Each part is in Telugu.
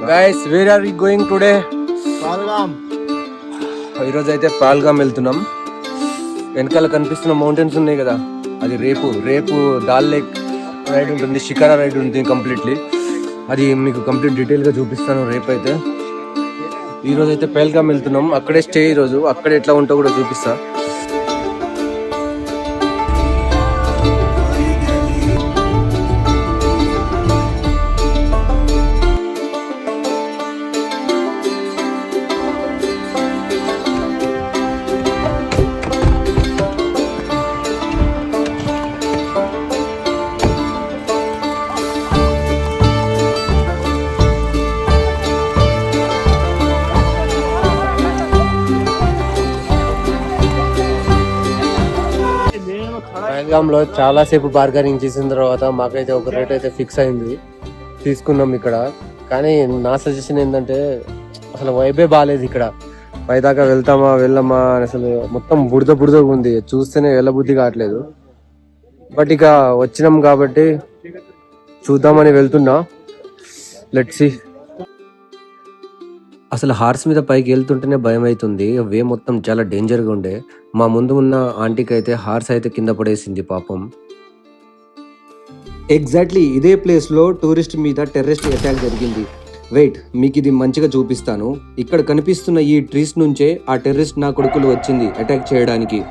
Guys where are we going today? Pahalgam. ఈరోజు అయితే పాల్గామ్ వెళ్తున్నాం. వెనకాల కనిపిస్తున్న మౌంటైన్స్ ఉన్నాయి కదా, అది రేపు దాల్ లేక్ రైడ్ ఉంటుంది, షికారా రైడ్ ఉంటుంది కంప్లీట్లీ. అది మీకు కంప్లీట్ డీటెయిల్గా చూపిస్తాను రేపు అయితే. ఈరోజు అయితే పాల్గామ్ వెళ్తున్నాం, అక్కడే స్టే. ఈరోజు అక్కడ ఎట్లా ఉంటో కూడా చూపిస్తా. పహల్గామ్లో చాలా సేపు బార్గెనింగ్ చేసిన తర్వాత మాకైతే ఒక రేట్ అయితే ఫిక్స్ అయింది, తీసుకున్నాం ఇక్కడ. కానీ నా సజెషన్ ఏంటంటే అసలు వైబే బాగాలేదు ఇక్కడ. పైదాకా వెళ్ళమా అని అసలు మొత్తం బురదగా ఉంది, చూస్తేనే వెళ్ళబుద్ధి కావట్లేదు. బట్ ఇక వచ్చినాం కాబట్టి చూద్దామని వెళ్తున్నా. Let's see. అసలు హార్స్ మీద పైకి వెళ్తుంటేనే భయం అవుతుంది. వే మొత్తం చాలా డేంజర్గా ఉండే. మా ముందు ఉన్న ఆంటీకి అయితే హార్స్ అయితే కింద పడేసింది పాపం. ఎగ్జాక్ట్లీ ఇదే ప్లేస్లో టూరిస్ట్ మీద టెర్రరిస్ట్ అటాక్ జరిగింది. వెయిట్, మీకు ఇది మంచిగా చూపిస్తాను. ఇక్కడ కనిపిస్తున్న ఈ ట్రీస్ నుంచే ఆ టెర్రరిస్ట్ నా కొడుకులు వచ్చింది అటాక్ చేయడానికి.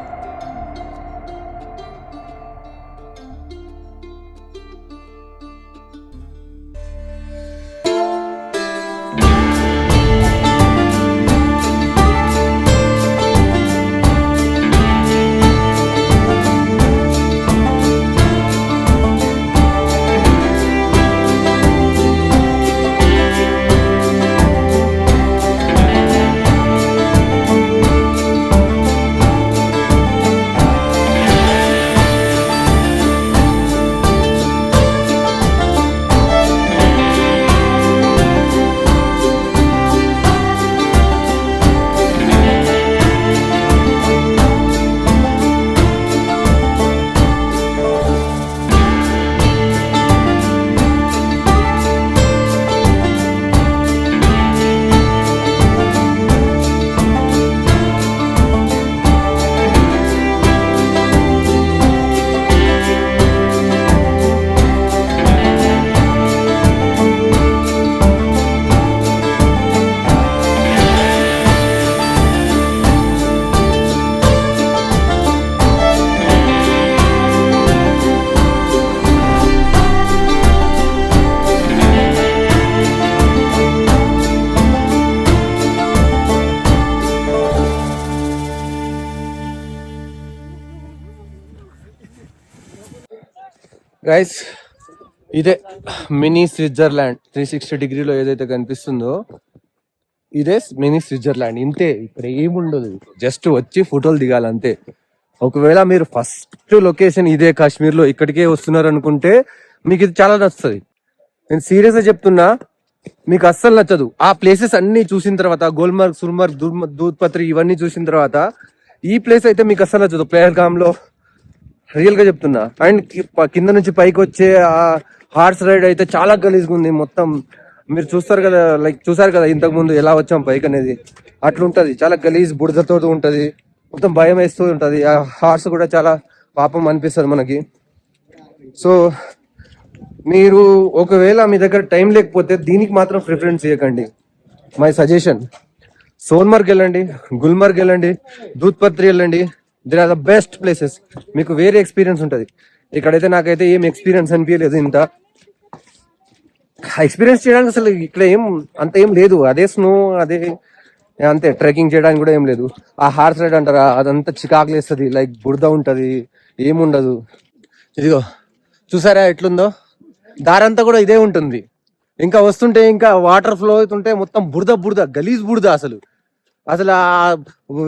గైస్, ఇదే మినీ స్విట్జర్లాండ్. 360 డిగ్రీలో ఏదైతే కనిపిస్తుందో ఇదే మినీ స్విట్జర్లాండ్. ఇంతే, ఇక్కడ ఏముండదు, జస్ట్ వచ్చి ఫోటోలు దిగాలి అంతే. ఒకవేళ మీరు ఫస్ట్ లొకేషన్ ఇదే కాశ్మీర్లో ఇక్కడికే వస్తున్నారు అనుకుంటే మీకు ఇది చాలా నచ్చుతుంది. నేను సీరియస్గా చెప్తున్నా, మీకు అస్సలు నచ్చదు. ఆ ప్లేసెస్ అన్ని చూసిన తర్వాత, గుల్మర్గ్, సుల్మర్గ్, దూద్ పత్రి ఇవన్నీ చూసిన తర్వాత ఈ ప్లేస్ అయితే మీకు అస్సలు నచ్చదు పహల్గామ్లో, రియల్ గా చెప్తున్నా. అండ్ కింద నుంచి పైకి వచ్చే ఆ హార్స్ రైడ్ అయితే చాలా గలీజ్గా ఉంది మొత్తం. మీరు చూస్తారు కదా, చూసారు కదా ఇంతకు ముందు ఎలా వచ్చాం పైకి అనేది, అట్లుంటది. చాలా గలీజ్ బుడదతో ఉంటది, మొత్తం భయం వేస్తూ ఉంటది. ఆ హార్స్ కూడా చాలా పాపం అనిపిస్తుంది మనకి. సో మీరు ఒకవేళ మీ దగ్గర టైం లేకపోతే దీనికి మాత్రం ప్రిఫరెన్స్ ఇవ్వకండి. మై సజెషన్, సోన్మర్గ్ వెళ్ళండి, గుల్మర్గ్ వెళ్ళండి, దూద్ పత్రి వెళ్ళండి. They are the best places. మీకు వేరే ఎక్స్పీరియన్స్ ఉంటుంది. ఇక్కడైతే నాకైతే ఏం ఎక్స్పీరియన్స్ అనిపించలేదు. ఇంత ఎక్స్పీరియన్స్ చేయడానికి అసలు ఇక్కడ అంత ఏం లేదు. అదే స్నో, అదే అంతే. ట్రెక్కింగ్ చేయడానికి కూడా ఏం లేదు. ఆ హార్స్ రైడ్ అంటారా, అదంతా చికాకులు వేస్తుంది. బురద ఉంటుంది, ఏముండదు. ఇదిగో చూసారా ఎట్లుందో, దారంతా కూడా ఇదే ఉంటుంది. ఇంకా వస్తుంటే ఇంకా వాటర్ ఫ్లో అవుతుంటే మొత్తం బురద గలీజ్ బురద. అసలు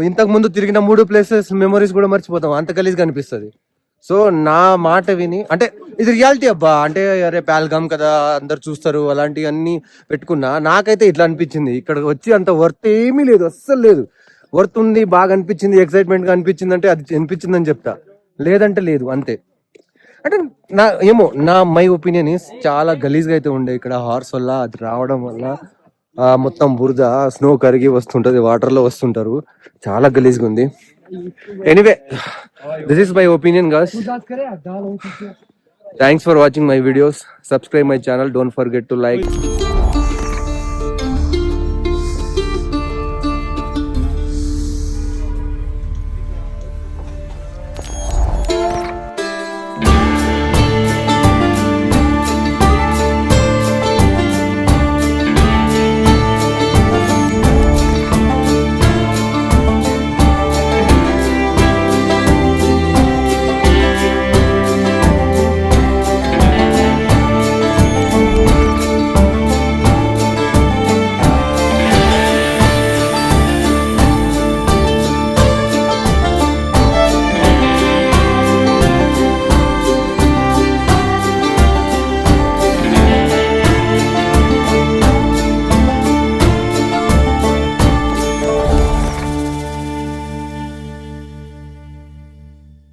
ఇంతకు ముందు తిరిగిన 3 ప్లేసెస్ మెమరీస్ కూడా మర్చిపోతాం, అంత గలీజ్గా అనిపిస్తుంది. సో నా మాట విని, అంటే ఇది రియాలిటీ అబ్బా, అంటే అరే పహల్గామ్ కదా అందరు చూస్తారు అలాంటివన్నీ పెట్టుకున్నా, నాకైతే ఇట్లా అనిపించింది. ఇక్కడికి వచ్చి అంత వర్త్ ఏమీ లేదు, అస్సలు లేదు. వర్త్ ఉంది, బాగా అనిపించింది, ఎక్సైట్మెంట్ గా అనిపించింది అంటే అది అనిపించిందని చెప్తా, లేదంటే లేదు అంతే. అంటే నా మై ఒపీనియన్ చాలా గలీజ్గా అయితే ఉండే ఇక్కడ హార్స్ వల్ల, అది రావడం వల్ల మొత్తం బురద స్నో కరిగి వస్తుంటది, వాటర్ లో వస్తుంటారు, చాలా గలీజ్గా ఉంది. Anyway, this is my opinion guys. Thanks for watching my videos. Subscribe my channel. Don't forget to like.